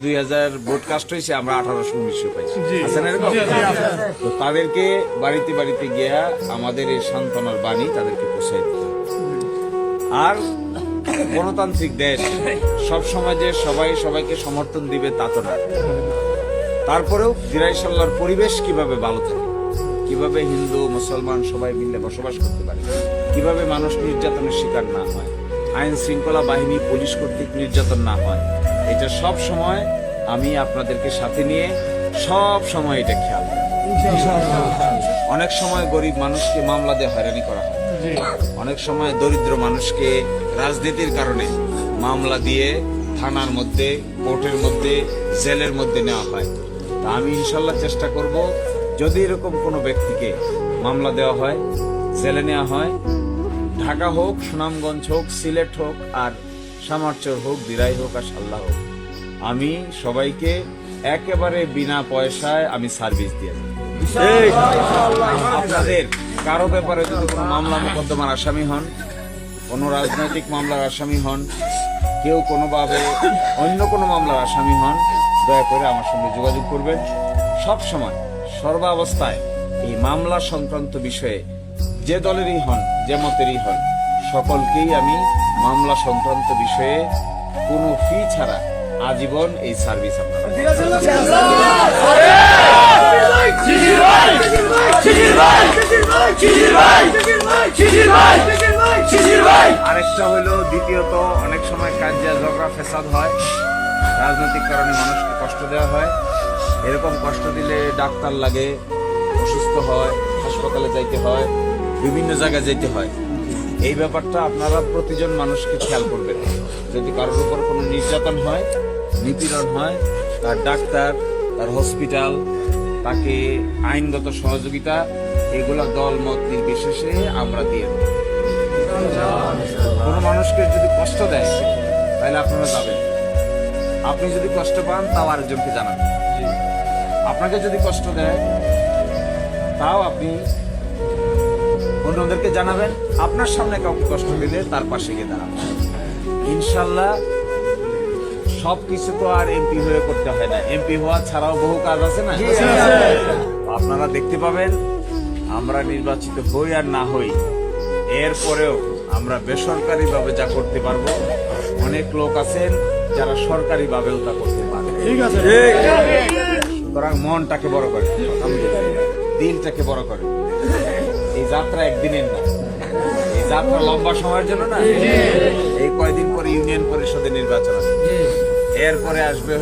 2000 broadcast হয়েছে, আমরা 1819 পাইছি। আছেন এরকম? তো তাদেরকে বাড়িতে বাড়িতে গিয়া আমাদের এই সান্ত্বনার বাণী তাদেরকে পৌঁছাই দিতে হবে। আর গণতান্ত্রিক দেশ সব সময় যে সবাই সবাইকে সমর্থন দিবে তা তো না। তারপরেও দিরাইশাল্লার পরিবেশ কিভাবে ভালো থাকে, কিভাবে হিন্দু মুসলমান সবাই মিলে বসবাস করতে পারে, কিভাবে মানুষ নির্যাতনের শিকার না হয়, আইন শৃঙ্খলা বাহিনী পুলিশ কর্তৃক নির্যাতন না হয়, এটা সব সময় আমি আপনাদেরকে সাথে নিয়ে সব সময় এটা খেয়াল রাখি। অনেক সময় গরিব মানুষকে মামলা দিয়ে হয়রানি করা হয়, অনেক সময় দরিদ্র মানুষকে রাজনীতির কারণে মামলা দিয়ে থানার মধ্যে, কোর্টের মধ্যে, জেলের মধ্যে নেওয়া হয়। তা আমি ইনশাল্লাহ চেষ্টা করব, যদি এরকম কোনো ব্যক্তিকে মামলা দেওয়া হয়, জেলে নেওয়া হয়, ঢাকা হোক, সুনামগঞ্জ হোক, সিলেট হোক, আর সামারচর হোক, দিরাই হোক, আর সাল্লাহ হোক, আমি সবাইকে একেবারে বিনা পয়সায় আমি সার্ভিস দিয়ে যাই। আপনাদের কারো ব্যাপারে যদি কোনো মামলা মোকদ্দমার আসামি হন, কোনো রাজনৈতিক মামলার আসামি হন, কেউ কোনোভাবে অন্য কোনো মামলার আসামি হন, দয়া করে আমার সঙ্গে যোগাযোগ করবেন। সব সময় সর্বাবস্থায় এই মামলা সংক্রান্ত বিষয়ে যে দলেরই হন, যে মতেরই হন, সকলকেই আমি মামলা সংক্রান্ত বিষয়ে কোনো ফি ছাড়া আজীবন এই সার্ভিস আপনারা। আরেকটা হলো, দ্বিতীয়ত, অনেক সময় কাজিয়া ঝগড়া ফেসাদ হয়, রাজনৈতিক কারণে মানুষকে কষ্ট দেওয়া হয়। এরকম কষ্ট দিলে ডাক্তার লাগে, অসুস্থ হয়, হাসপাতালে যাইতে হয়, বিভিন্ন জায়গায় যেতে হয়। এই ব্যাপারটা আপনারা প্রতিজন মানুষকে খেয়াল করবেন। যদি কারোর উপর কোনো নির্যাতন হয়, নিপীড়ন হয়, তার ডাক্তার, তার হসপিটাল, তাকে আইনগত সহযোগিতা, এগুলা দল মত নির্বিশেষে আমরা দিয়ে দেব। কোনো মানুষকে যদি কষ্ট দেয় তাহলে আপনারা যাবেন, আপনি যদি কষ্ট পান তাও আরেকজনকে জানাবেন, আপনাকে যদি কষ্ট দেয় তাও আপনি অন্যদেরকে জানাবেন, আপনার সামনে কাউকে কষ্ট দিলে তার পাশে গিয়ে দাঁড়াবেন। ইনশাল্লাহ সবকিছু তো আর এমপি হয়ে করতে হয় না, এমপি হওয়া ছাড়াও বহু কাজ আছে না। আপনারা দেখতে পাবেন, আমরা নির্বাচিত হই আর না হই, এরপরেও আমরা বেসরকারি ভাবে যা করতে পারবো, অনেক লোক আছেন যারা সরকারি ভাবেও তা করতে পারে। ঠিক আছে, সুতরাং মনটাকে বড় করে, দিলটাকে বড় করে। এই যাত্রা একদিনের না, এই যাত্রা লম্বা সময়ের জন্য না। এই কয়দিন পরে ইউনিয়ন পরিষদের নির্বাচন আছে, এরপরে আসবে